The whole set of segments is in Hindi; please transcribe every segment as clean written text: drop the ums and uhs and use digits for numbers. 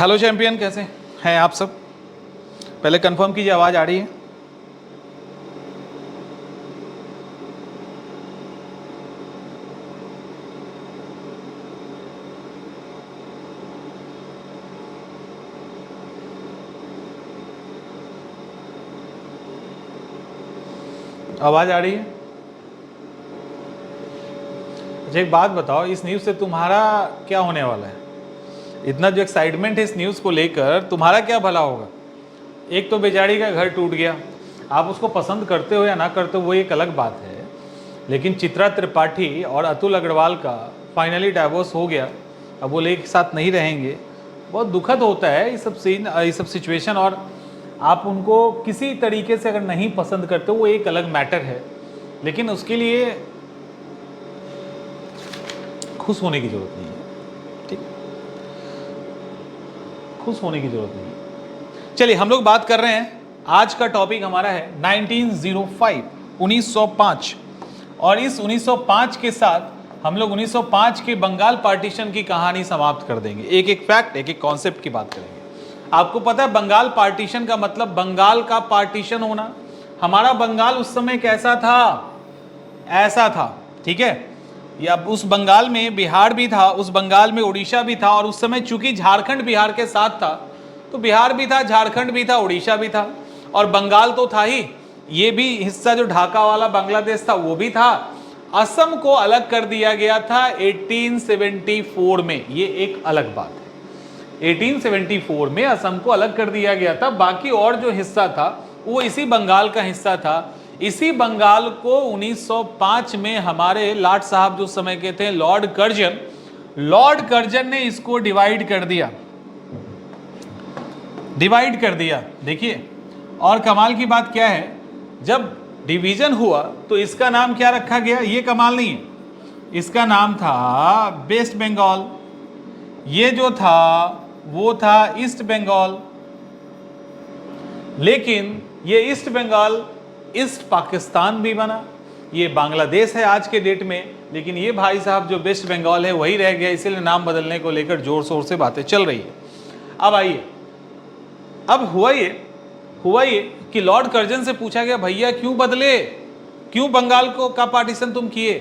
हेलो चैंपियन, कैसे हैं आप सब? पहले कंफर्म कीजिए, आवाज़ आ रही है? आवाज़ आ रही है? अच्छा, एक बात बताओ, इस न्यूज़ से तुम्हारा क्या होने वाला है? इतना जो एक्साइटमेंट है इस न्यूज़ को लेकर, तुम्हारा क्या भला होगा? एक तो बेचारी का घर टूट गया, आप उसको पसंद करते हो या ना करते हो वो एक अलग बात है, लेकिन चित्रा त्रिपाठी और अतुल अग्रवाल का फाइनली डाइवोर्स हो गया, अब वो एक साथ नहीं रहेंगे। बहुत दुखद होता है ये सब सीन, ये सब सिचुएशन। और आप उनको किसी तरीके से अगर नहीं पसंद करते हो वो एक अलग मैटर है, लेकिन उसके लिए खुश होने की जरूरत नहीं है। ठीक, खुश होने की जरूरत नहीं है। चलिए, हम लोग बात कर रहे हैं, आज का टॉपिक हमारा है 1905, 1905। और इस 1905 के साथ हम लोग 1905 के बंगाल पार्टीशन की कहानी समाप्त कर देंगे। एक एक फैक्ट, एक एक कॉन्सेप्ट की बात करेंगे। आपको पता है बंगाल पार्टीशन का मतलब बंगाल का पार्टीशन होना। हमारा बंगाल उस समय कैसा था? ऐसा था, ठीक है? या उस बंगाल में बिहार भी था, उस बंगाल में उड़ीसा भी था, और उस समय चूंकि झारखंड बिहार के साथ था तो बिहार भी था, झारखंड भी था, उड़ीसा भी था, और बंगाल तो था ही। ये भी हिस्सा जो ढाका वाला बांग्लादेश था वो भी था। असम को अलग कर दिया गया था 1874 में, ये एक अलग बात है। 1874 में असम को अलग कर दिया गया था, बाकी और जो हिस्सा था वो इसी बंगाल का हिस्सा था। इसी बंगाल को 1905 में हमारे लाट साहब जो समय के थे, लॉर्ड कर्जन ने इसको डिवाइड कर दिया। देखिए, और कमाल की बात क्या है, जब डिवीजन हुआ तो इसका नाम क्या रखा गया? ये कमाल नहीं है, इसका नाम था वेस्ट बंगाल। ये जो था वो था ईस्ट बंगाल। लेकिन ये ईस्ट बंगाल ईस्ट पाकिस्तान भी बना। ये बांग्लादेश है आज के डेट में, लेकिन ये भाई साहब जो वेस्ट बंगाल है वही रह गया, इसीलिए नाम बदलने को लेकर जोर शोर से बातें चल रही है। अब आइए, अब हुआ ये कि लॉर्ड कर्जन से पूछा गया, भैया क्यों बदले, क्यों बंगाल को का पार्टीशन तुम किए?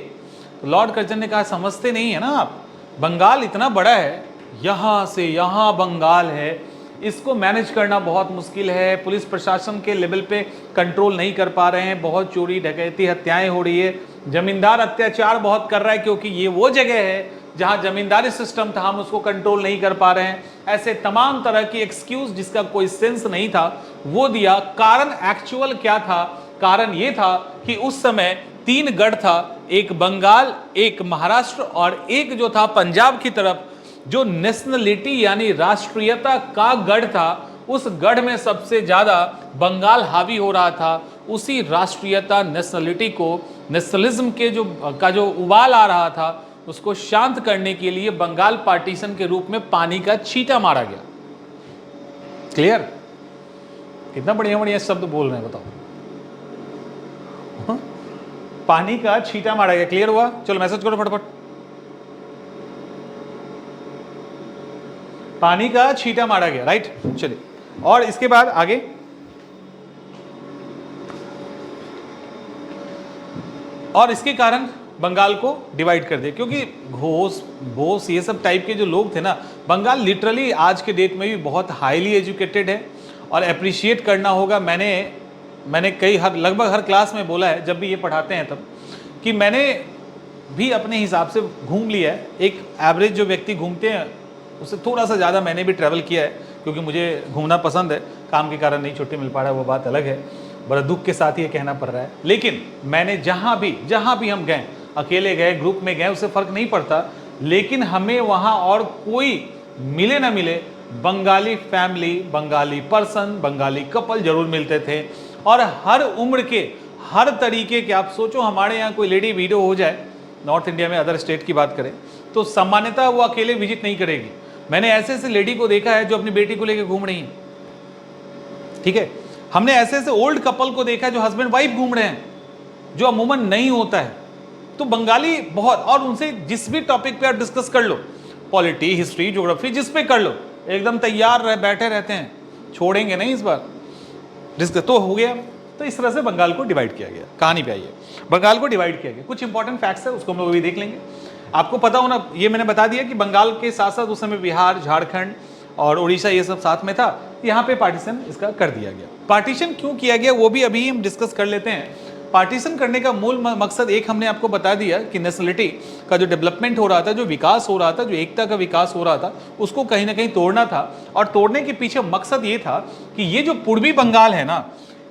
तो लॉर्ड कर्जन ने कहा, समझते नहीं है ना आप, बंगाल इतना बड़ा है, यहाँ से यहाँ बंगाल है, इसको मैनेज करना बहुत मुश्किल है, पुलिस प्रशासन के लेवल पे कंट्रोल नहीं कर पा रहे हैं, बहुत चोरी डकैती हत्याएं हो रही है, जमींदार अत्याचार बहुत कर रहा है, क्योंकि ये वो जगह है जहां जमींदारी सिस्टम था, हम उसको कंट्रोल नहीं कर पा रहे हैं। ऐसे तमाम तरह की एक्सक्यूज जिसका कोई सेंस नहीं था वो दिया। कारण एक्चुअल क्या था? कारण ये था कि उस समय 3 गढ़ था, एक बंगाल, एक महाराष्ट्र और एक जो था पंजाब की तरफ, जो नेशनलिटी यानी राष्ट्रीयता का गढ़ था, उस गढ़ में सबसे ज्यादा बंगाल हावी हो रहा था। उसी राष्ट्रीयता, नेशनलिटी को, नेशनलिज्म के जो उबाल आ रहा था, उसको शांत करने के लिए बंगाल पार्टीशन के रूप में पानी का छींटा मारा गया। क्लियर? कितना बढ़िया बढ़िया शब्द बोल रहे हैं, बताओ। पानी का छींटा मारा गया। क्लियर हुआ? चलो मैसेज करो फटाफट। पानी का छींटा मारा गया, राइट? चलिए, और इसके बाद आगे, और इसके कारण बंगाल को डिवाइड कर दिया, क्योंकि घोष बोस ये सब टाइप के जो लोग थे ना, बंगाल लिटरली आज के डेट में भी बहुत हाईली एजुकेटेड है और अप्रिशिएट करना होगा। मैंने लगभग हर क्लास में बोला है, जब भी ये पढ़ाते हैं तब, कि मैंने भी अपने हिसाब से घूम लिया है। एक एवरेज जो व्यक्ति घूमते हैं उससे थोड़ा सा ज़्यादा मैंने भी ट्रैवल किया है, क्योंकि मुझे घूमना पसंद है, काम के कारण नहीं छुट्टी मिल पा रहा है, वो बात अलग है, बड़ा दुख के साथ ये कहना पड़ रहा है। लेकिन मैंने जहाँ भी हम गए, अकेले गए, ग्रुप में गए, उससे फ़र्क नहीं पड़ता, लेकिन हमें वहाँ और कोई मिले ना मिले, Bengali family, Bengali person, Bengali couple जरूर मिलते थे। और हर उम्र के, हर तरीके के, आप सोचो हमारे यहाँ कोई लेडी वीडियो हो जाए, नॉर्थ इंडिया में अदर स्टेट की बात करें, तो सामान्यतः वो अकेले विजिट नहीं करेगी। मैंने ऐसे लेडी को देखा है जो अपनी बेटी को लेकर घूम रही है, ठीक है? हमने ऐसे ओल्ड कपल को देखा है जो हस्बैंड वाइफ घूम रहे हैं, जो अमूमन नहीं होता है। तो बंगाली बहुत, और उनसे जिस भी टॉपिक पे आप डिस्कस कर लो, पॉलिटी, हिस्ट्री, ज्योग्राफी, जिस पे कर लो, एकदम तैयार बैठे रहते हैं, छोड़ेंगे नहीं इस बार, रिस्क तो हो गया। तो इस तरह से बंगाल को डिवाइड किया गया। कहानी पे आइए, बंगाल को डिवाइड किया गया, कुछ इंपॉर्टेंट फैक्ट्स है उसको हम लोग अभी देख लेंगे। आपको पता होना, ये मैंने बता दिया कि बंगाल के साथ साथ उस समय बिहार, झारखंड और उड़ीसा ये सब साथ में था। यहाँ पे पार्टीशन इसका कर दिया गया। पार्टीशन क्यों किया गया वो भी अभी हम डिस्कस कर लेते हैं। पार्टीशन करने का मूल मकसद एक हमने आपको बता दिया कि नेशनलिटी का जो डेवलपमेंट हो रहा था, जो विकास हो रहा था, जो एकता का विकास हो रहा था, उसको कहीं ना कहीं तोड़ना था। और तोड़ने के पीछे मकसद ये था कि ये जो पूर्वी बंगाल है ना,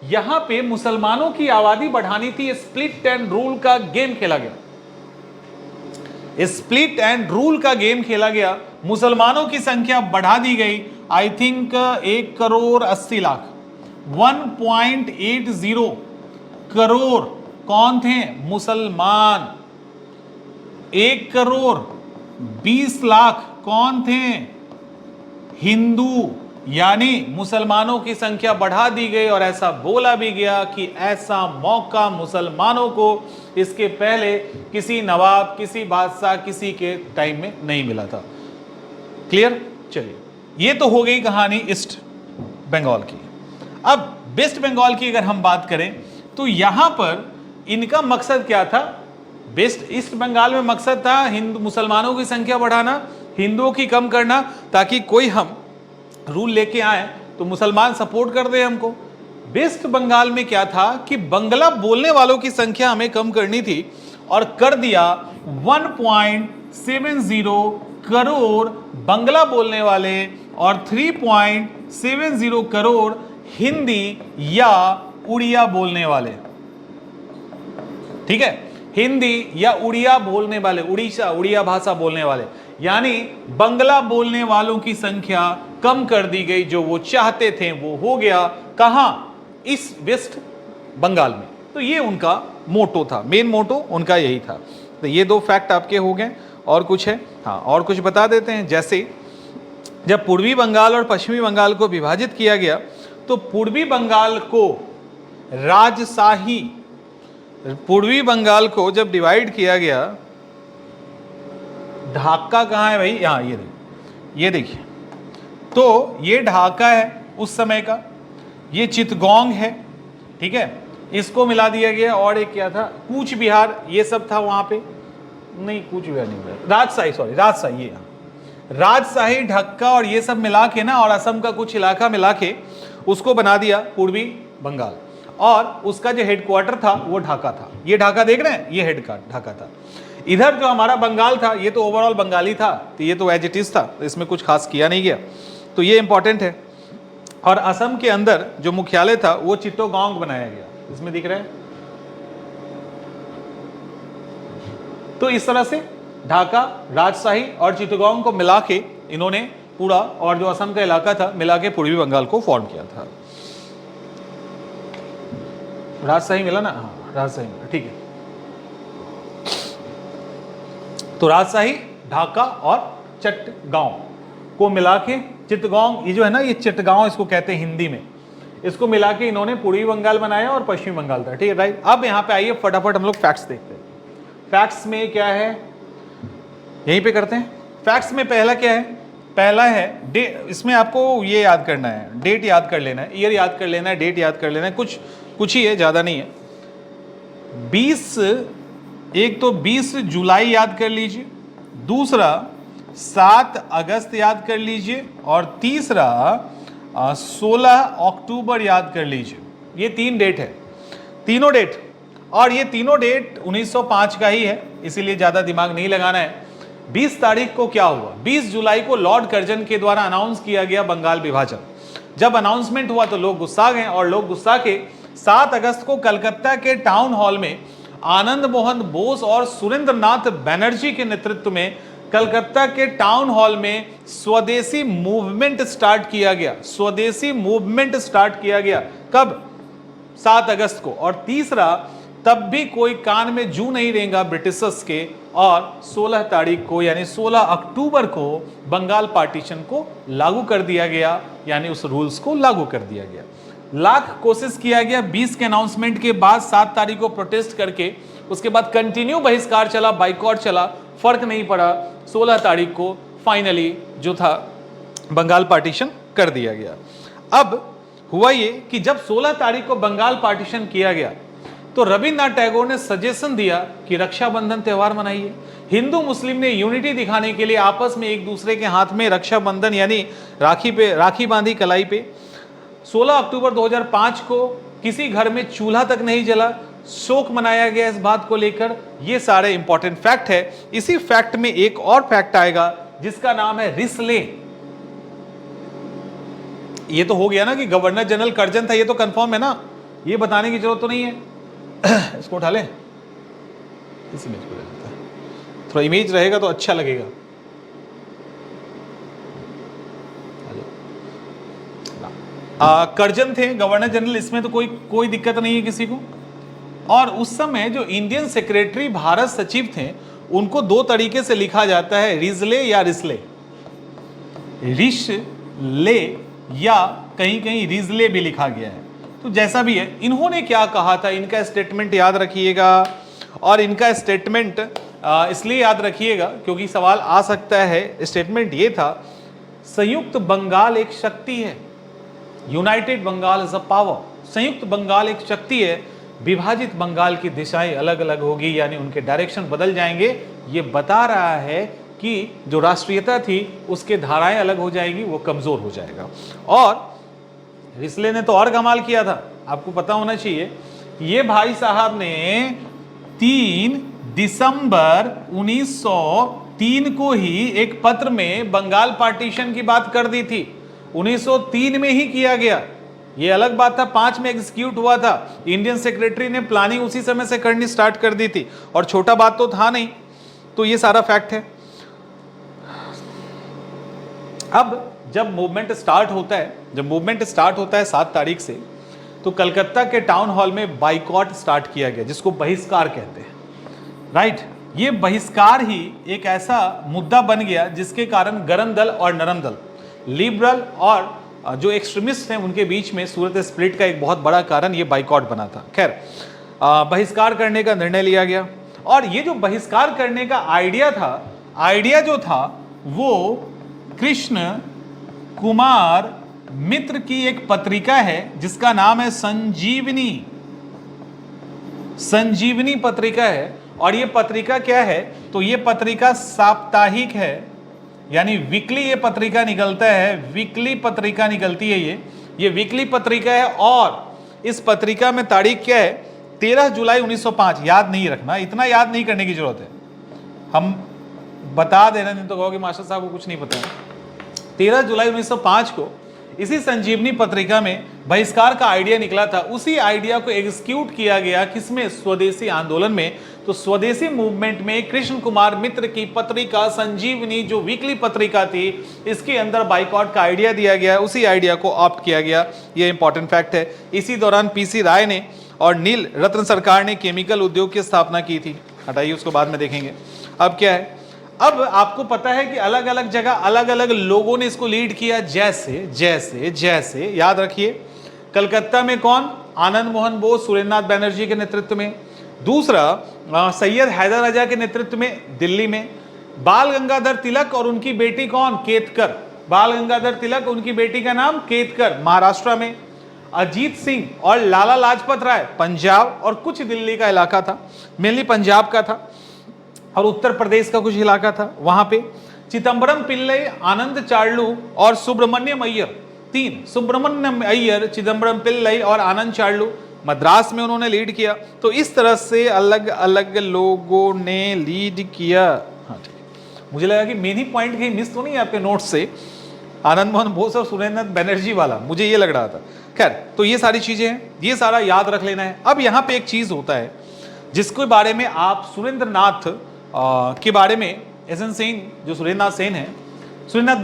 यहाँ पे मुसलमानों की आबादी बढ़ानी थी। स्प्लिट एंड रूल का गेम खेला गया, स्प्लिट एंड रूल का गेम खेला गया। मुसलमानों की संख्या बढ़ा दी गई, आई थिंक 1,80,00,000, 1.80 करोड़ कौन थे? मुसलमान। 1,20,00,000 कौन थे? हिंदू। यानी मुसलमानों की संख्या बढ़ा दी गई और ऐसा बोला भी गया कि ऐसा मौका मुसलमानों को इसके पहले किसी नवाब, किसी बादशाह, किसी के टाइम में नहीं मिला था। क्लियर? चलिए, ये तो हो गई कहानी ईस्ट बंगाल की। अब वेस्ट बंगाल की अगर हम बात करें तो यहां पर इनका मकसद क्या था? वेस्ट ईस्ट बंगाल में मकसद था हिंदू मुसलमानों की संख्या बढ़ाना, हिंदुओं की कम करना, ताकि कोई हम रूल लेके आए तो मुसलमान सपोर्ट कर दे हमको। वेस्ट बंगाल में क्या था कि बंगला बोलने वालों की संख्या हमें कम करनी थी और कर दिया। 1.70 करोड़ बंगला बोलने वाले और 3.70 करोड़ हिंदी या उड़िया बोलने वाले। ठीक है, हिंदी या उड़िया बोलने वाले, उड़िया भाषा बोलने वाले, यानी बंगला बोलने वालों की संख्या कम कर दी गई। जो वो चाहते थे वो हो गया। कहां? इस वेस्ट बंगाल में। तो ये उनका मोटो था, मेन मोटो उनका यही था। तो ये दो फैक्ट आपके हो गए। और कुछ है? हाँ, और कुछ बता देते हैं। जैसे जब पूर्वी बंगाल और पश्चिमी बंगाल को विभाजित किया गया तो पूर्वी बंगाल को राजशाही, पूर्वी बंगाल को जब डिवाइड किया गया, ढाका कहाँ है भाई? यहाँ, ये देखिए, तो ये ढाका है उस समय का, ये चितगोंग है। ठीक है, इसको मिला दिया गया। और एक क्या था? कूच बिहार, ये सब था वहां पे। नहीं, कूच बिहार नहीं मिला, राजशाही, सॉरी राजशाही, ये राजशाही, ढक्का और ये सब मिला के ना, और असम का कुछ इलाका मिला के उसको बना दिया पूर्वी बंगाल। और उसका जो हेडक्वार्टर था वो ढाका था। ये ढाका देख रहे हैं, ये हेड ढाका था। इधर जो हमारा बंगाल था ये तो ओवरऑल बंगाली था, तो ये तो एज इट इज था, तो इसमें कुछ खास किया नहीं गया। तो ये इंपॉर्टेंट है। और असम के अंदर जो मुख्यालय था वो चिट्टोगोंग बनाया गया, इसमें दिख रहा है। तो इस तरह से ढाका, राजशाही और चिट्टोगोंग को मिला के इन्होंने पूरा, और जो असम का इलाका था मिला के पूर्वी बंगाल को फॉर्म किया था। राजशाही मिला ना? हाँ, राजशाही मिला, ठीक है। तो राजशाही, ढाका और चट्टगांव को मिला के, चिट्टगोंग ये जो है ना, ये चिट्टगांव इसको कहते हैं हिंदी में, इसको मिला के इन्होंने पूर्वी बंगाल बनाया और पश्चिमी बंगाल था। ठीक है, राइट। अब यहाँ पे आइए फटाफट हम लोग फैक्ट्स देखते हैं। फैक्ट्स में क्या है, यहीं पे करते हैं। फैक्ट्स में पहला क्या है? पहला है डेट। इसमें आपको ये याद करना है, डेट याद कर लेना है, ईयर याद कर लेना है, डेट याद कर लेना है। कुछ ही है, ज़्यादा नहीं है। 20 जुलाई याद कर लीजिए, दूसरा 7 अगस्त याद कर लीजिए, और तीसरा 16 अक्टूबर याद कर लीजिए। ये 3 डेट है, तीनों डेट। और ये तीनों डेट 1905 का ही है, इसीलिए ज़्यादा दिमाग नहीं लगाना है। 20 तारीख को क्या हुआ? 20 जुलाई को लॉर्ड कर्जन के द्वारा अनाउंस किया गया बंगाल विभाजन। जब अनाउंसमेंट हुआ तो लोग गुस्सा गए, और लोग गुस्सा के 7 अगस्त को कलकत्ता के टाउन हॉल में आनंद मोहन बोस और सुरेंद्र नाथ बनर्जी के नेतृत्व में कलकत्ता के टाउन हॉल में स्वदेशी मूवमेंट स्टार्ट किया गया। स्वदेशी मूवमेंट स्टार्ट किया गया कब? 7 अगस्त को। और तीसरा, तब भी कोई कान में जू नहीं रहेगा ब्रिटिशर्स के, और 16 तारीख को यानी 16 अक्टूबर को बंगाल पार्टीशन को लागू कर दिया गया, यानी उस रूल्स को लागू कर दिया गया। लाख कोशिश किया गया 20 के अनाउंसमेंट के बाद, 7 तारीख को प्रोटेस्ट करके, उसके बाद कंटिन्यू बहिष्कार चला, बाइकआउट चला, फर्क नहीं पड़ा। 16 तारीख को फाइनली जो था बंगाल पार्टीशन कर दिया गया। अब हुआ ये कि जब 16 तारीख को बंगाल पार्टीशन किया गया तो रविन्द्रनाथ टैगोर ने सजेशन दिया कि रक्षाबंधन त्यौहार मनाइए। हिंदू मुस्लिम ने यूनिटी दिखाने के लिए आपस में एक दूसरे के हाथ में रक्षाबंधन यानी राखी बांधी कलाई पे। 16 अक्टूबर 2005 को किसी घर में चूल्हा तक नहीं जला, शोक मनाया गया इस बात को लेकर। ये सारे इंपॉर्टेंट फैक्ट है। इसी फैक्ट में एक और फैक्ट आएगा जिसका नाम है रिसले। ये तो हो गया ना कि गवर्नर जनरल कर्जन था, ये तो कंफर्म है ना, ये बताने की जरूरत तो नहीं है। इसको उठा ले, इस इमेज को ले लेते हैं, थोड़ा इमेज रहेगा तो अच्छा लगेगा। कर्जन थे गवर्नर जनरल, इसमें तो कोई दिक्कत नहीं है किसी को। और उस समय जो इंडियन सेक्रेटरी भारत सचिव थे उनको दो तरीके से लिखा जाता है, रिजले या रिसले, रिशले या कहीं कहीं रिजले भी लिखा गया है। तो जैसा भी है, इन्होंने क्या कहा था, इनका स्टेटमेंट याद रखिएगा। और इनका स्टेटमेंट इसलिए याद रखिएगा क्योंकि सवाल आ सकता है। स्टेटमेंट ये था, संयुक्त बंगाल एक शक्ति है, united Bengal is a power. संयुक्त बंगाल एक शक्ति है, विभाजित बंगाल की दिशाएं अलग अलग होगी, यानी उनके डायरेक्शन बदल जाएंगे। ये बता रहा है कि जो राष्ट्रीयता थी उसके धाराएं अलग हो जाएगी, वो कमजोर हो जाएगा। और रिसले ने तो और कमाल किया था, आपको पता होना चाहिए। ये भाई साहब ने 3 दिसंबर 1903 को ही एक पत्र में बंगाल पार्टीशन की बात कर दी थी। 1903 में ही किया गया, ये अलग बात था 5 में एग्जीक्यूट हुआ था। इंडियन सेक्रेटरी ने प्लानिंग उसी समय से करनी स्टार्ट कर दी थी, और छोटा बात तो था नहीं। तो ये सारा फैक्ट है। अब जब मूवमेंट स्टार्ट होता है 7 तारीख से, तो कलकत्ता के टाउन हॉल में बाइकॉट स्टार्ट किया गया, जिसको बहिष्कार कहते हैं, राइट। ये बहिष्कार ही एक ऐसा मुद्दा बन गया जिसके कारण गरम दल और नरम दल, लिबरल और जो एक्सट्रीमिस्ट हैं, उनके बीच में सूरत स्प्लिट का एक बहुत बड़ा कारण ये बाइकॉट बना था। खैर, बहिष्कार करने का निर्णय लिया गया। और ये जो बहिष्कार करने का आइडिया जो था वो कृष्ण कुमार मित्र की एक पत्रिका है जिसका नाम है संजीवनी पत्रिका है। और ये पत्रिका क्या है, तो ये पत्रिका साप्ताहिक है, यानी वीकली ये पत्रिका निकलता है, वीकली पत्रिका निकलती है ये वीकली पत्रिका है। और इस पत्रिका में तारीख क्या है, 13 जुलाई 1905। याद नहीं रखना, इतना याद नहीं करने की जरूरत है, हम बता देना, नहीं तो कहोगे मास्टर साहब को कुछ नहीं पता है। 13 जुलाई 1905 को इसी संजीवनी पत्रिका में बहिष्कार का आइडिया निकला था। उसी आइडिया को एग्जीक्यूट किया गया किसमें, स्वदेशी आंदोलन में। तो स्वदेशी मूवमेंट में कृष्ण कुमार मित्र की पत्रिका संजीवनी, जो वीकली पत्रिका थी, इसके अंदर बाइकॉट का आइडिया दिया गया, उसी आइडिया को ऑप्ट किया गया। ये इंपॉर्टेंट फैक्ट है। इसी दौरान पीसी राय ने और नील रत्न सरकार ने केमिकल उद्योग की स्थापना की थी। हटाइए, उसको बाद में देखेंगे। अब क्या है, अब आपको पता है कि अलग अलग जगह अलग अलग लोगों ने इसको लीड किया, जैसे याद रखिए, कलकत्ता में कौन, आनंद मोहन बोस सुरेंद्रनाथ बैनर्जी के नेतृत्व में। दूसरा सैयद हैदर रजा के नेतृत्व में दिल्ली में। बाल गंगाधर तिलक और उनकी बेटी कौन, केतकर। बाल गंगाधर तिलक, उनकी बेटी का नाम केतकर, महाराष्ट्र में। अजीत सिंह और लाला लाजपत राय पंजाब और कुछ दिल्ली का इलाका था, मेनली पंजाब का था, और उत्तर प्रदेश का कुछ इलाका था वहां पे। चिदम्बरम पिल्लई, आनंद चार्लू और सुब्रमण्यम अय्यर, 3, सुब्रमण्यम अय्यर, चिदम्बरम पिल्लई और आनंद चार्लू, मद्रास में उन्होंने लीड किया। तो इस तरह से अलग अलग लोगों ने लीड किया। हाँ ठीक है, मुझे लगा कि मेन ही पॉइंट कहीं मिस तो नहीं है आपके नोट्स से, आनंद मोहन बोस और सुरेंद्रनाथ बैनर्जी वाला, मुझे ये लग रहा था। खैर, तो ये सारी चीजें हैं, ये सारा याद रख लेना है। अब यहाँ पे एक चीज होता है जिसके बारे में आप सुरेंद्रनाथ के बारे में, एसएन सिंह जो सुरेंद्रनाथ सेन है, सुरेंद्रनाथ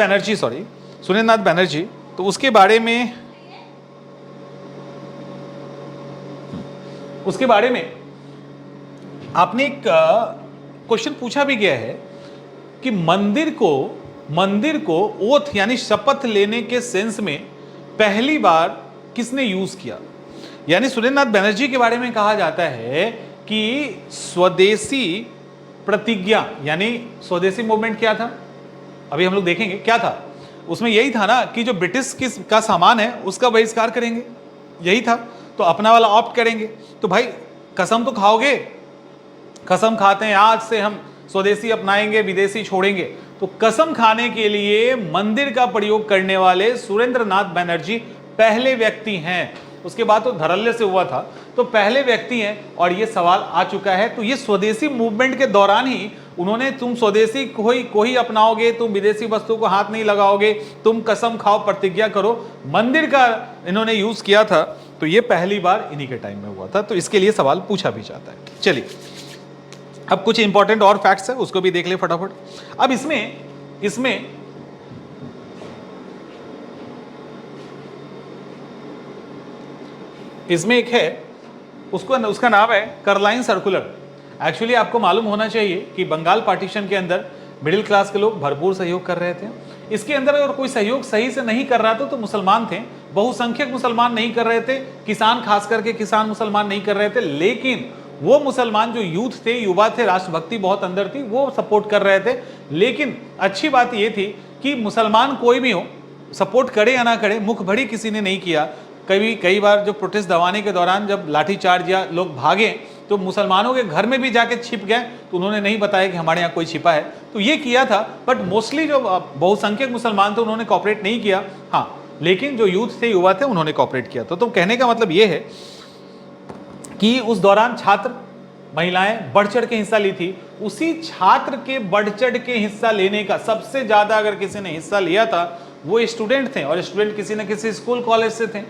बैनर्जी, तो उसके बारे में आपने एक क्वेश्चन पूछा भी गया है कि मंदिर को ओथ यानी शपथ लेने के सेंस में पहली बार किसने यूज किया। यानी सुरेंद्रनाथ बैनर्जी के बारे में कहा जाता है कि स्वदेशी प्रतिज्ञा, यानी स्वदेशी मूवमेंट क्या था, अभी हम लोग देखेंगे क्या था। उसमें यही था ना कि जो ब्रिटिश का सामान है उसका बहिष्कार करेंगे, यही था। तो अपना वाला ऑप्ट करेंगे। तो भाई कसम तो खाओगे, कसम खाते हैं आज से हम स्वदेशी अपनाएंगे, विदेशी छोड़ेंगे। तो कसम खाने के लिए मंदिर का प्रयोग करने वाले सुरेंद्र नाथ बनर्जी पहले व्यक्ति हैं। उसके बाद तो धड़ल्ले से हुआ था, तो पहले व्यक्ति हैं और ये सवाल आ चुका है। तो ये स्वदेशी मूवमेंट के दौरान ही उन्होंने, तुम स्वदेशी को ही अपनाओगे, तुम विदेशी वस्तु को हाथ नहीं लगाओगे, तुम कसम खाओ, प्रतिज्ञा करो, मंदिर का इन्होंने यूज किया था। तो ये पहली बार इन्हीं के टाइम में हुआ था। तो इसके लिए सवाल पूछा भी जाता है। चलिए अब कुछ इंपॉर्टेंट और फैक्ट्स है, उसको भी देख ले फटाफट। अब इसमें एक है, उसका नाम है कर्लाइन सर्कुलर। एक्चुअली आपको मालूम होना चाहिए कि बंगाल पार्टीशन के अंदर मिडिल क्लास के लोग भरपूर सहयोग कर रहे थे। इसके अंदर अगर कोई सहयोग सही से नहीं कर रहा था तो मुसलमान थे, बहुसंख्यक मुसलमान नहीं कर रहे थे, किसान खास करके किसान मुसलमान नहीं कर रहे थे। लेकिन वो मुसलमान जो यूथ थे, युवा थे, राष्ट्रभक्ति बहुत अंदर थी, वो सपोर्ट कर रहे थे। लेकिन अच्छी बात ये थी कि मुसलमान कोई भी हो, सपोर्ट करे या ना करे, मुख भड़ी किसी ने नहीं किया। कई बार जो प्रोटेस्ट दबाने के दौरान जब लाठीचार्ज या लोग भागे तो मुसलमानों के घर में भी जाके छिप गए, तो उन्होंने नहीं बताया कि हमारे यहाँ कोई छिपा है, तो ये किया था। बट मोस्टली जो बहुसंख्यक मुसलमान थे उन्होंने कॉपरेट नहीं किया। हाँ, लेकिन जो यूथ थे, युवा थे, उन्होंने कॉपरेट किया। तो कहने का मतलब ये है कि उस दौरान छात्र, महिलाएं बढ़ चढ़ के हिस्सा ली थी। उसी छात्र के बढ़ चढ़ के हिस्सा लेने का सबसे ज्यादा अगर किसी ने हिस्सा लिया था वो स्टूडेंट थे, और स्टूडेंट किसी न किसी स्कूल कॉलेज से थे।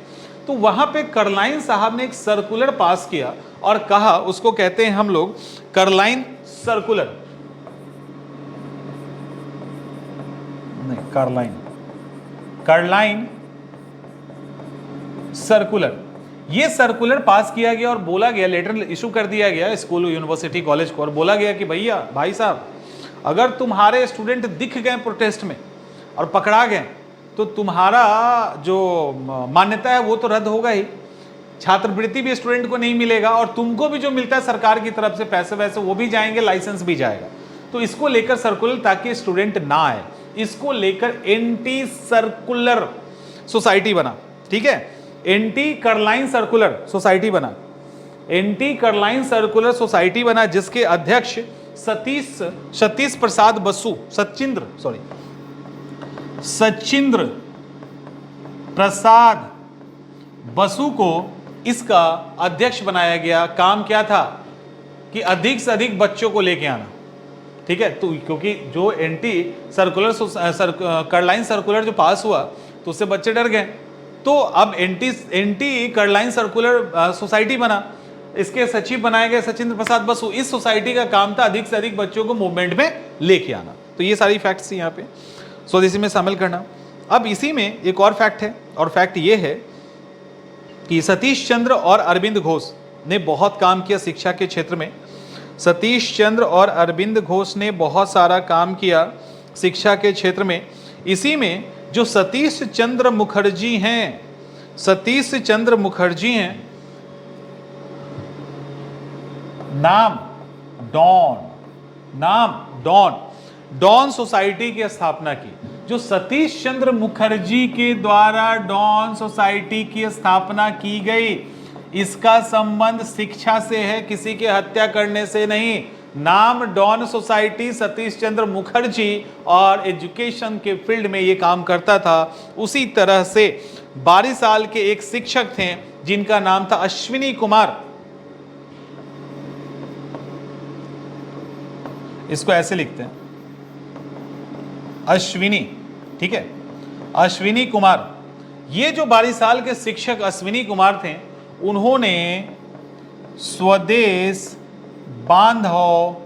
तो वहां पे कर्लाइन साहब ने एक सर्कुलर पास किया और कहा, उसको कहते हैं हम लोग कर्लाइन सर्कुलर, नहीं कर्लाइन सर्कुलर। ये सर्कुलर पास किया गया और बोला गया, लेटर इशू कर दिया गया स्कूल, यूनिवर्सिटी, कॉलेज को, और बोला गया कि भैया, भाई साहब, अगर तुम्हारे स्टूडेंट दिख गए प्रोटेस्ट में और पकड़ा गए तो तुम्हारा जो मान्यता है वो तो रद्द होगा ही, छात्रवृत्ति भी स्टूडेंट को नहीं मिलेगा, और तुमको भी जो मिलता है सरकार की तरफ से पैसे वैसे वो भी जाएंगे, लाइसेंस भी जाएगा। तो इसको लेकर सर्कुलर, ताकि स्टूडेंट ना आए, इसको लेकर एंटी सर्कुलर सोसाइटी बना। ठीक है, एंटी कर्लाइन सर्कुलर सोसाइटी बना, एंटी कर्लाइन सर्कुलर सोसाइटी बना, जिसके अध्यक्ष सतीश प्रसाद बसु, सचिंद्र प्रसाद बसु को इसका अध्यक्ष बनाया गया। काम क्या था कि अधिक से अधिक बच्चों को लेके आना। ठीक है, तो क्योंकि जो एंटी कर्लाइन सर्कुलर जो पास हुआ तो उससे बच्चे डर गए, तो अब एंटी कर्लाइन सर्कुलर सोसाइटी बना, इसके सचिव बनाए गए सचिंद्र प्रसाद बसु। इस सोसाइटी का काम था अधिक से अधिक बच्चों को मूवमेंट में लेके आना। तो ये सारी फैक्ट्स यहाँ पे स्वदेशी में शामिल करना। अब इसी में एक और फैक्ट है, और फैक्ट ये है कि सतीश चंद्र और अरविंद घोष ने बहुत काम किया शिक्षा के क्षेत्र में। सतीश चंद्र और अरविंद घोष ने बहुत सारा काम किया शिक्षा के क्षेत्र में। इसी में जो सतीश चंद्र मुखर्जी हैं, नाम डॉन सोसाइटी की स्थापना की। जो सतीश चंद्र मुखर्जी के द्वारा डॉन सोसाइटी की स्थापना की गई, इसका संबंध शिक्षा से है, किसी के हत्या करने से नहीं। नाम डॉन सोसाइटी, सतीश चंद्र मुखर्जी, और एजुकेशन के फील्ड में ये काम करता था। उसी तरह से 12 साल के एक शिक्षक थे जिनका नाम था अश्विनी कुमार। इसको ऐसे लिखते हैं, अश्विनी। ठीक है, अश्विनी कुमार। ये जो 12 साल के शिक्षक अश्विनी कुमार थे, उन्होंने स्वदेश बांधव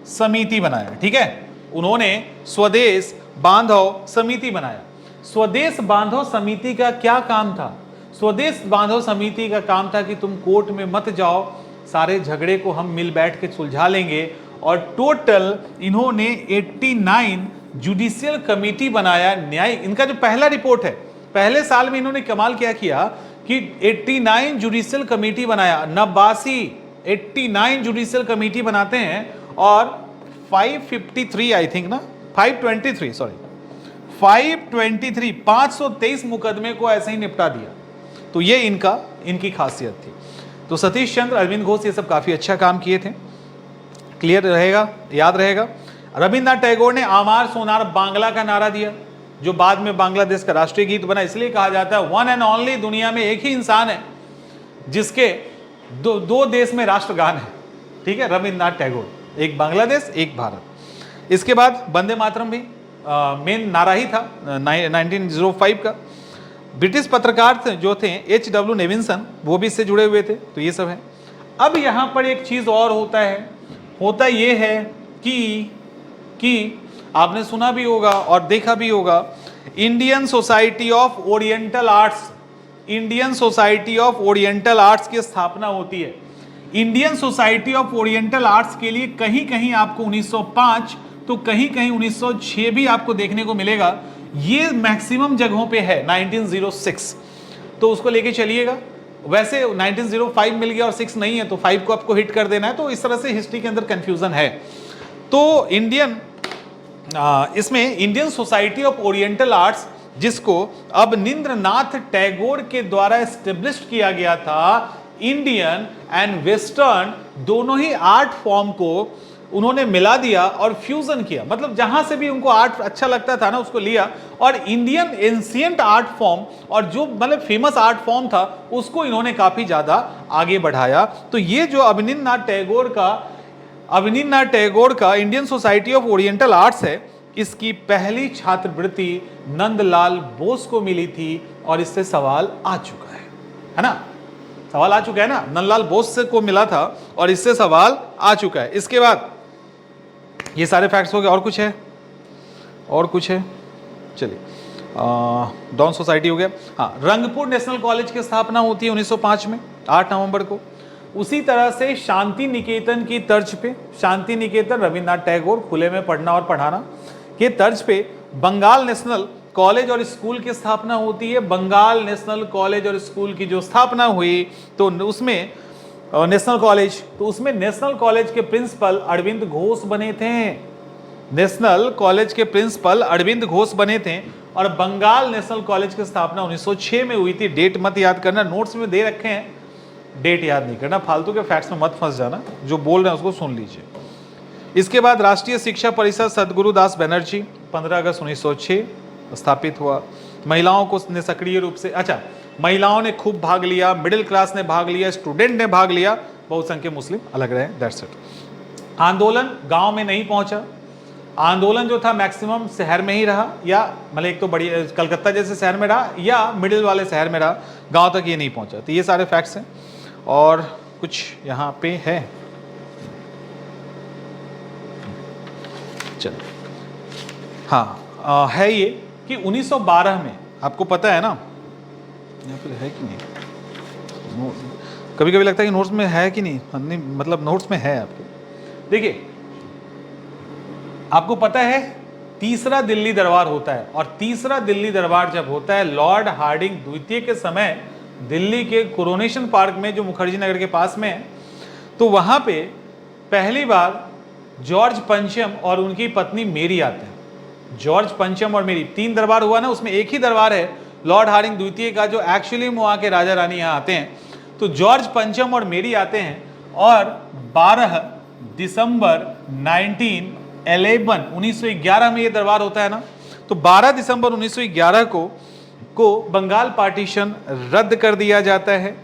समिति बनाया। ठीक है, उन्होंने स्वदेश बांधव समिति बनाया। स्वदेश बांधव समिति का क्या काम था? स्वदेश बांधव समिति का काम था कि तुम कोर्ट में मत जाओ, सारे झगड़े को हम मिल बैठ के सुलझा लेंगे। और टोटल इन्होंने 89 जुडिशियल कमेटी बनाया। न्याय, इनका जो पहला रिपोर्ट है, पहले साल में इन्होंने कमाल क्या किया कि 89 जुडिशियल कमेटी बनाया। 89 जुडिशियल कमेटी बनाते हैं, और 553 आई थिंक ना, 523 सॉरी 523 मुकदमे को ऐसे ही निपटा दिया। तो ये इनकी खासियत थी। तो सतीश चंद्र, अरविंद घोष, ये सब काफी अच्छा काम किए थे। क्लियर रहेगा, याद रहेगा। रविन्द्रनाथ टैगोर ने आमार सोनार बांग्ला का नारा दिया, जो बाद में बांग्लादेश का राष्ट्रीय गीत बना। इसलिए कहा जाता है वन एंड ओनली, दुनिया में एक ही इंसान है जिसके दो देश में राष्ट्रगान है, ठीक है, रविन्द्रनाथ टैगोर, एक बांग्लादेश एक भारत। इसके बाद वंदे मातरम भी मेन नारा ही था 1905 का। ब्रिटिश पत्रकार जो थे H.W. नेविंसन, वो भी इससे जुड़े हुए थे। तो ये सब है। अब यहां पर एक चीज और होता ये है कि आपने सुना भी होगा और देखा भी होगा, Indian society of oriental arts, Indian society of oriental arts की स्थापना होती है। Indian society of oriental arts के लिए कहीं कहीं आपको 1905 तो कहीं कहीं 1906 भी आपको देखने को मिलेगा। ये मैक्सिमम जगहों पे है 1906, तो उसको लेके चलिएगा। वैसे 1905 मिल गया और 6 नहीं है, तो 5 को आपको हिट कर देना है। तो इस तरह से हिस्ट्री के अंदर कंफ्यूजन है। तो इसमें Indian society of oriental arts, जिसको अब नीरेंद्रनाथ टैगोर के द्वारा एस्टेब्लिश किया गया था, इंडियन एंड वेस्टर्न दोनों ही आर्ट फॉर्म को उन्होंने मिला दिया और फ्यूजन किया। मतलब जहां से भी उनको आर्ट अच्छा लगता था ना, उसको लिया और इंडियन एंशिएंट आर्ट फॉर्म और जो मतलब फेमस आर्ट फॉर्म था, उसको इन्होंने काफी ज्यादा आगे बढ़ाया। तो ये जो अवनींद्रनाथ टैगोर का Indian society of oriental arts है, इसकी पहली छात्रवृत्ति नंदलाल बोस को मिली थी और इससे सवाल आ चुका है ना, सवाल आ चुका है ना, नंदलाल बोस से को मिला था और इससे सवाल आ चुका है। इसके बाद ये सारे फैक्ट्स हो गए। और कुछ है चलिए, डॉन सोसाइटी हो गया। हाँ, रंगपुर नेशनल कॉलेज की स्थापना होती है 1905 में 8 नवंबर को। उसी तरह से शांति निकेतन की तर्ज पे, शांति निकेतन रविन्द्रनाथ टैगोर खुले में पढ़ना और पढ़ाना के तर्ज पे बंगाल नेशनल कॉलेज और स्कूल की स्थापना होती है। बंगाल नेशनल कॉलेज और स्कूल की जो स्थापना हुई, तो उसमें नेशनल कॉलेज के प्रिंसिपल अरविंद घोष बने थे। नेशनल कॉलेज के प्रिंसिपल अरविंद घोष बने थे और बंगाल नेशनल कॉलेज की स्थापना 1906 में हुई थी। डेट मत याद करना, नोट्स में दे रखे हैं, डेट याद नहीं करना, फालतू के फैक्ट्स में मत फंस जाना, जो बोल रहे हैं उसको सुन लीजिए। इसके बाद राष्ट्रीय शिक्षा परिषद सदगुरुदास बनर्जी 15 अगस्त 1906 स्थापित हुआ। महिलाओं को ने सक्रिय रूप से, अच्छा, महिलाओं ने खूब भाग लिया, मिडिल क्लास ने भाग लिया, स्टूडेंट ने भाग लिया, बहुसंख्यक मुस्लिम अलग रहे, दैट्स इट। आंदोलन गांव में नहीं पहुंचा। आंदोलन जो था मैक्सिमम शहर में ही रहा, या मतलब एक तो बड़ी कलकत्ता जैसे शहर में रहा या मिडिल वाले शहर में रहा, गांव तक ये नहीं पहुंचा। तो ये सारे फैक्ट्स हैं। और कुछ यहाँ पे है, चलो, हाँ, है ये कि 1912 में, आपको पता है ना, या फिर है कि नहीं, कभी कभी लगता है कि नोट्स में है कि नहीं, मतलब नोट्स में है आपके। देखिए, आपको पता है तीसरा दिल्ली दरबार होता है, और तीसरा दिल्ली दरबार जब होता है लॉर्ड हार्डिंग द्वितीय के समय दिल्ली के कोरोनेशन पार्क में, जो मुखर्जी नगर के पास में है, तो वहां पे पहली बार जॉर्ज पंचम और उनकी पत्नी मेरी आते हैं। जॉर्ज पंचम और मेरी, 3 दरबार हुआ ना, उसमें एक ही दरबार है लॉर्ड हार्डिंग द्वितीय का, जो एक्चुअली वहां के राजा रानी यहाँ आते हैं। तो जॉर्ज पंचम और मेरी आते हैं और 12 दिसंबर 1911 में ये दरबार होता है ना। तो 12 दिसंबर 1911 को बंगाल पार्टीशन रद्द कर दिया जाता है,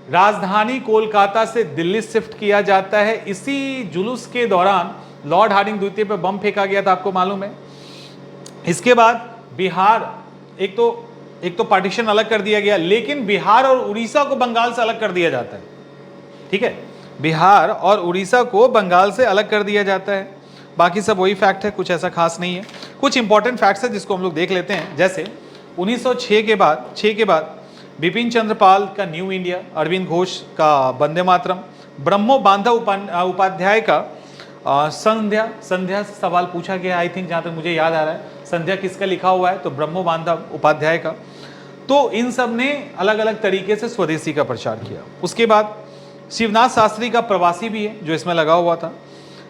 राजधानी कोलकाता से दिल्ली शिफ्ट किया जाता है। इसी जुलूस के दौरान लॉर्ड हार्डिंग द्वितीय पे बम फेंका गया था, आपको मालूम है। इसके बाद बिहार, एक तो पार्टीशन अलग कर दिया गया, लेकिन बिहार और उड़ीसा को बंगाल से अलग कर दिया जाता है, ठीक है, बिहार और उड़ीसा को बंगाल से अलग कर दिया जाता है। बाकी सब वही फैक्ट है, कुछ ऐसा खास नहीं है। कुछ इंपॉर्टेंट फैक्ट्स है जिसको हम लोग देख लेते हैं। जैसे 1906 के बाद बिपिन चंद्र पाल का न्यू इंडिया, अरविंद घोष का वंदे मातरम, ब्रह्मो बांधव उपाध्याय का संध्या से सवाल पूछा गया, आई थिंक, जहां तक मुझे याद आ रहा है। संध्या किसका लिखा हुआ है, तो ब्रह्मो बांधव उपाध्याय का। तो इन सब ने अलग अलग तरीके से स्वदेशी का प्रचार किया। उसके बाद शिवनाथ शास्त्री का प्रवासी भी है, जो इसमें लगा हुआ था।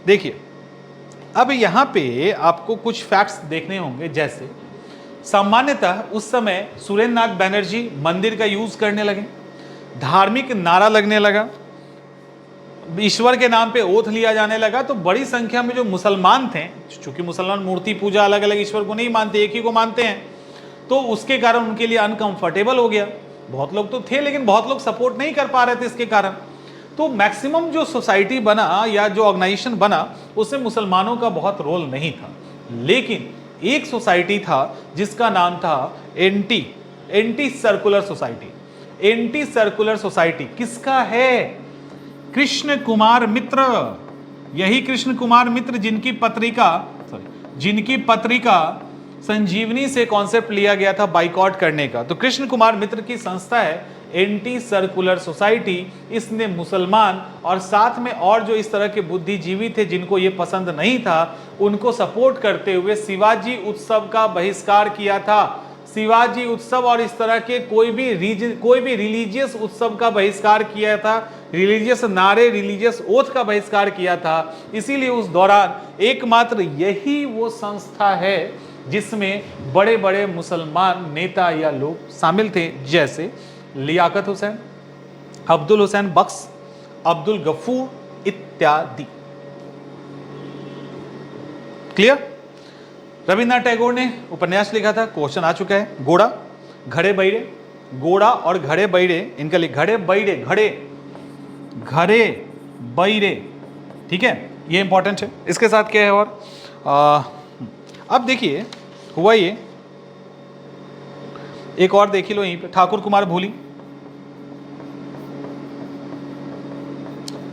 देखिए, अब यहाँ पे आपको कुछ फैक्ट्स देखने होंगे, जैसे सामान्यतः उस समय सुरेंद्र नाथ बैनर्जी मंदिर का यूज करने लगे, धार्मिक नारा लगने लगा, ईश्वर के नाम पे ओथ लिया जाने लगा। तो बड़ी संख्या में जो मुसलमान थे, चूंकि मुसलमान मूर्ति पूजा अलग अलग ईश्वर को नहीं मानते, एक ही को मानते हैं, तो उसके कारण उनके लिए अनकंफर्टेबल हो गया। बहुत लोग तो थे लेकिन बहुत लोग सपोर्ट नहीं कर पा रहे थे इसके कारण। तो मैक्सिमम जो सोसाइटी बना या जो ऑर्गेनाइजेशन बना उसमें मुसलमानों का बहुत रोल नहीं था। लेकिन एक सोसाइटी था जिसका नाम था anti circular society. Anti circular society किसका है? कृष्ण कुमार मित्र। यही कृष्ण कुमार मित्र जिनकी पत्रिका संजीवनी से कॉन्सेप्ट लिया गया था बाइकॉट करने का। तो कृष्ण कुमार मित्र की संस्था है एंटी सर्कुलर सोसाइटी। इसने मुसलमान और साथ में और जो इस तरह के बुद्धिजीवी थे जिनको ये पसंद नहीं था, उनको सपोर्ट करते हुए शिवाजी उत्सव का बहिष्कार किया था। शिवाजी उत्सव और इस तरह के कोई भी रिलीजियस उत्सव का बहिष्कार किया था, रिलीजियस नारे, रिलीजियस ओथ का बहिष्कार किया था। इसीलिए उस दौरान एकमात्र यही वो संस्था है जिसमें बड़े बड़े मुसलमान नेता या लोग शामिल थे, जैसे लियाकत हुसैन, अब्दुल हुसैन बख्श, अब्दुल गफूर इत्यादि। क्लियर? रविन्द्रनाथ टैगोर ने उपन्यास लिखा था, क्वेश्चन आ चुका है, घोड़ा घड़े बैरे। घोड़ा और घड़े बैरे इनका घड़े बैरे, ठीक है, ये इंपॉर्टेंट है। इसके साथ क्या है और अब देखिए हुआ ये, एक और देख लो यहीं पे, ठाकुर कुमार भूली,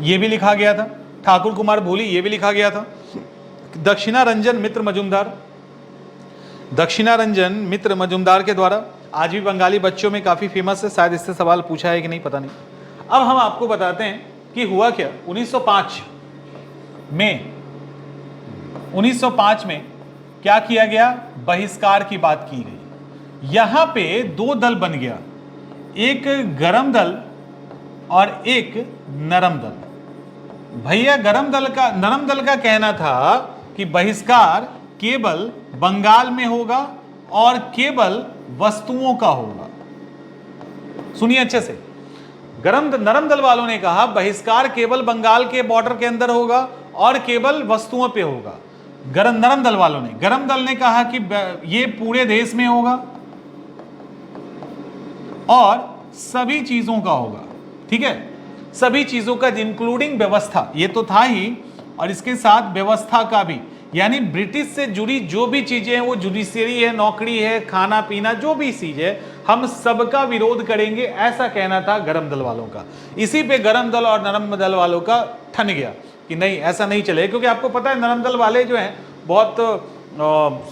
ये भी लिखा गया था। ठाकुर कुमार भूली ये भी लिखा गया था। दक्षिणारंजन मित्र मजुमदार के द्वारा, आज भी बंगाली बच्चों में काफी फेमस है, शायद इससे सवाल पूछा है कि नहीं पता नहीं। अब हम आपको बताते हैं कि हुआ क्या। 1905 में क्या किया गया? बहिष्कार की बात की गई। यहां पे दो दल बन गया, एक गरम दल और एक नरम दल। भैया नरम दल का कहना था कि बहिष्कार केवल बंगाल में होगा और केवल वस्तुओं का होगा। सुनिए अच्छे से, नरम दल वालों ने कहा बहिष्कार केवल बंगाल के बॉर्डर के अंदर होगा और केवल वस्तुओं पे होगा। नरम दल वालों ने, गरम दल ने कहा कि ये पूरे देश में होगा और सभी चीजों का होगा। ठीक है, सभी चीजों का इंक्लूडिंग व्यवस्था, ये तो था ही, और इसके साथ व्यवस्था का भी, यानी ब्रिटिश से जुड़ी जो भी चीजें हैं, वो जुडिशियरी है, नौकरी है, खाना पीना, जो भी चीज है, हम सबका विरोध करेंगे, ऐसा कहना था गरम दल वालों का। इसी पे गरम दल और नरम दल वालों का ठन गया कि नहीं ऐसा नहीं चले, क्योंकि आपको पता है नरम दल वाले जो हैं बहुत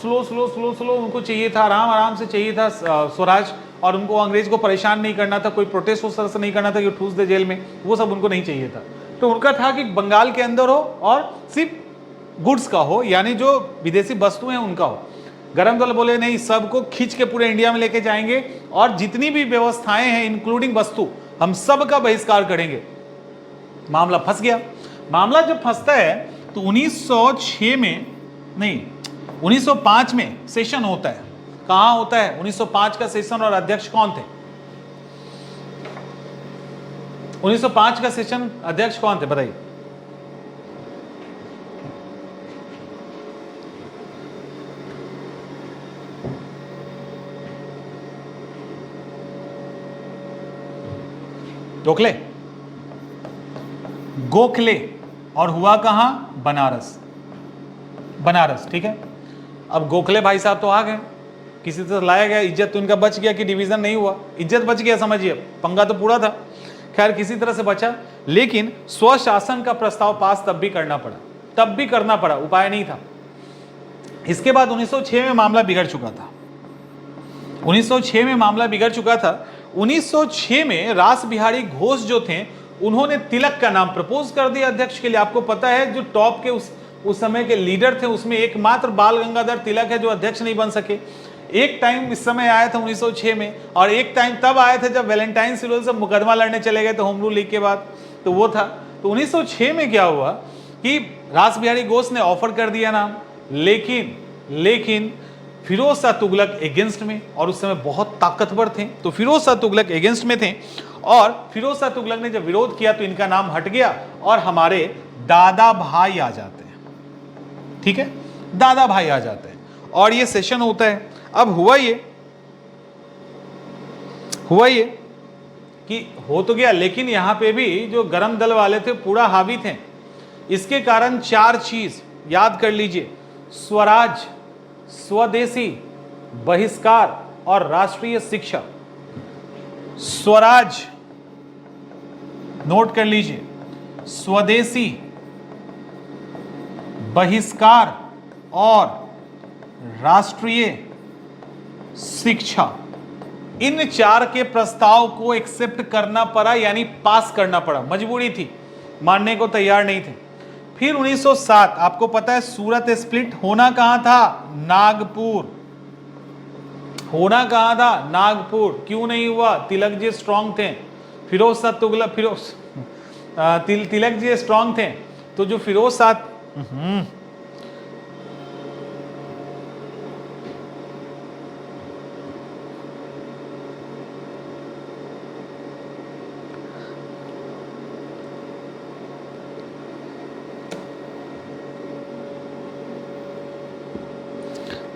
स्लो उनको चाहिए था, आराम से चाहिए था स्वराज, और उनको अंग्रेज को परेशान नहीं करना था, कोई प्रोटेस्ट उस तरह से नहीं करना था कि ठूस दे जेल में, वो सब उनको नहीं चाहिए था। तो उनका था कि बंगाल के अंदर हो और सिर्फ गुड्स का हो, यानी जो विदेशी वस्तु हैं उनका हो। गरम दल बोले नहीं, सबको खींच के पूरे इंडिया में लेके जाएंगे और जितनी भी व्यवस्थाएं हैं इंक्लूडिंग वस्तु, हम सब का बहिष्कार करेंगे। मामला फंस गया। मामला जब फंसता है तो 1905 में सेशन होता है। कहां होता है? 1905 का सेशन, और अध्यक्ष कौन थे? 1905 का सेशन अध्यक्ष कौन थे बताइए? गोखले। और हुआ कहां? बनारस। ठीक है, अब गोखले भाई साहब तो आ गए, किसी तरह लाया गया, इज्जत तो इनका बच गया कि डिवीजन नहीं हुआ, इज्जत बच गया, समझिए, पंगा तो पूरा था, खैर किसी तरह से बचा। लेकिन स्वशासन का प्रस्ताव पास तब भी करना पड़ा, उपाय नहीं था। इसके बाद 1906 में मामला बिगड़ चुका था। 1906 में रास बिहारी घोष जो थे, उन्होंने तिलक का नाम प्रपोज कर दिया अध्यक्ष के लिए। आपको पता है जो टॉप के उस समय के लीडर थे, उसमें एकमात्र बाल गंगाधर तिलक है जो अध्यक्ष नहीं बन सके। एक टाइम इस समय आया था 1906 में, और एक टाइम तब आया था जब वैलेंटाइन सिल्वल से मुकदमा लड़ने चले गए थे होम रूल लीग के बाद, तो वो था। तो 1906 में क्या हुआ कि रास बिहारी घोष ने ऑफर कर दिया नाम, लेकिन फिरोज शाह तुगलक अगेंस्ट में, और उस समय बहुत ताकतवर थे, तो फिरोज शाह तुगलक अगेंस्ट में थे। और फिरोज शाह तुगलक ने जब विरोध किया तो इनका नाम हट गया और हमारे दादा भाई आ जाते हैं। ठीक है, दादा भाई आ जाते हैं और ये सेशन होता है। अब हुआ ये कि हो तो गया, लेकिन यहां पे भी जो गरम दल वाले थे पूरा हावी थे। इसके कारण 4 चीज याद कर लीजिए: स्वराज, स्वदेशी, बहिष्कार और राष्ट्रीय शिक्षा। स्वराज नोट कर लीजिए, स्वदेशी, बहिष्कार और राष्ट्रीय शिक्षा, इन 4 के प्रस्ताव को एक्सेप्ट करना पड़ा, यानी पास करना पड़ा, मजबूरी थी, मानने को तैयार नहीं थे। फिर 1907, आपको पता है सूरत स्प्लिट होना कहां था? नागपुर। होना कहां था? नागपुर। क्यों नहीं हुआ? तिलक जी स्ट्रांग थे, फिरोज शाह तुगलक, तिलक जी स्ट्रांग थे, तो जो फिरोज शाह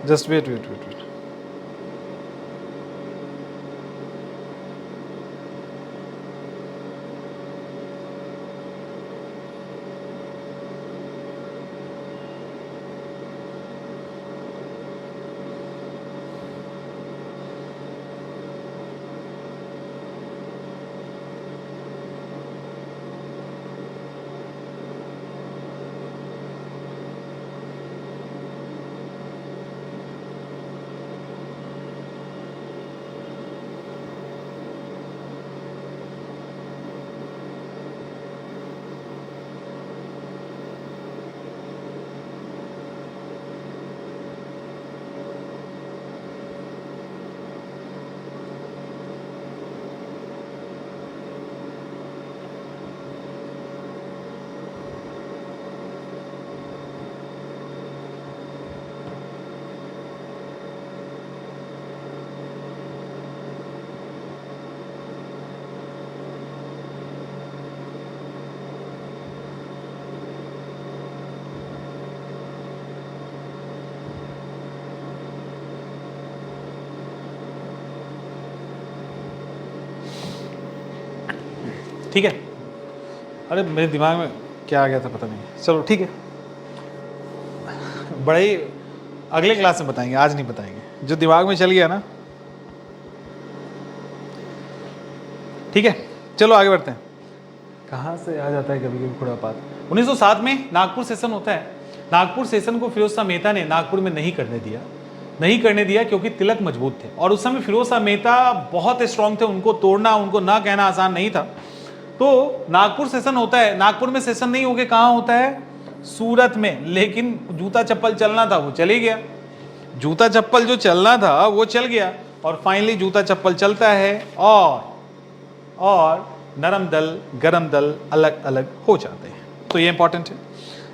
जस्ट वेट। ठीक है, अरे मेरे दिमाग में क्या आ गया था पता नहीं, चलो ठीक है, बड़े ही अगले क्लास में बताएंगे, आज नहीं बताएंगे, जो दिमाग में चल गया ना। ठीक है, चलो आगे बढ़ते हैं। कहाँ से आ जाता है कभी कभी खुरापात। 1907 में नागपुर सेशन होता है। नागपुर सेशन को फिरोज शाह मेहता ने नागपुर में नहीं करने दिया क्योंकि तिलक मजबूत थे, और उस समय फिरोज शाह मेहता बहुत स्ट्रांग थे, उनको तोड़ना, उनको ना कहना आसान नहीं था। तो नागपुर सेशन होता है, नागपुर में सेशन नहीं होके कहाँ होता है? सूरत में। लेकिन जूता चप्पल चलना था, वो चले गया, जूता चप्पल जो चलना था वो चल गया, और फाइनली जूता चप्पल चलता है और नरम दल गरम दल अलग अलग हो जाते हैं। तो ये इंपॉर्टेंट है।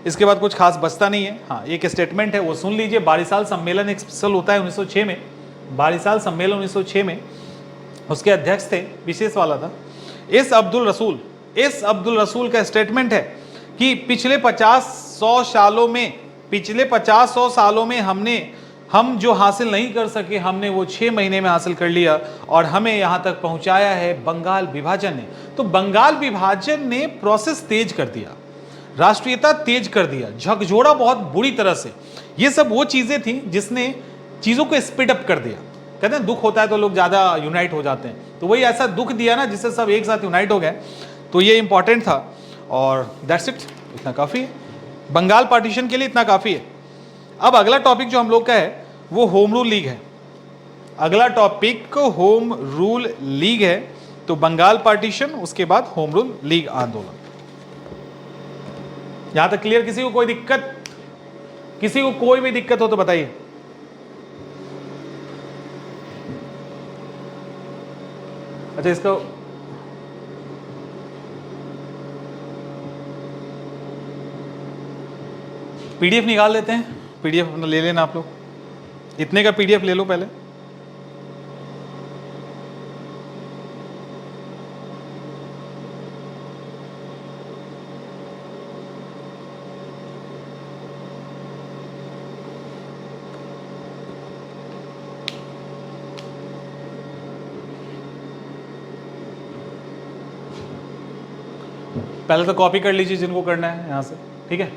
इसके बाद कुछ खास बचता नहीं है। हाँ, एक स्टेटमेंट है वो सुन लीजिए। बारिसाल सम्मेलन एक स्पेशल होता है 1906 में, बारिसाल सम्मेलन 1906 में, उसके अध्यक्ष थे, विशेष वाला था एस अब्दुल रसूल का स्टेटमेंट है कि पिछले 50-100 सालों में हम जो हासिल नहीं कर सके, हमने वो 6 महीने में हासिल कर लिया, और हमें यहाँ तक पहुँचाया है बंगाल विभाजन ने। तो बंगाल विभाजन ने प्रोसेस तेज कर दिया, राष्ट्रीयता तेज कर दिया, झकझोरा बहुत बुरी तरह से। ये सब वो चीज़ें थी जिसने चीज़ों को स्पीड अप कर दिया। कहते हैं दुख होता है तो लोग ज़्यादा यूनाइट हो जाते हैं, तो वही ऐसा दुख दिया ना जिससे सब एक साथ यूनाइट हो गए। तो ये इंपॉर्टेंट था, और दैट्स इट, इतना काफ़ी है बंगाल पार्टीशन के लिए, इतना काफ़ी है। अब अगला टॉपिक जो हम लोग का है वो होम रूल लीग है। अगला टॉपिक होम रूल लीग है। तो बंगाल पार्टीशन, उसके बाद होम रूल लीग आंदोलन। यहां तक क्लियर? किसी को कोई दिक्कत, किसी को कोई भी दिक्कत हो तो बताइए। अच्छा, इसका पीडीएफ निकाल लेते हैं, पीडीएफ अपना ले लेना आप लोग। इतने का PDF ले लो पहले। पहले तो कॉपी कर लीजिए जिनको करना है यहाँ से, ठीक है।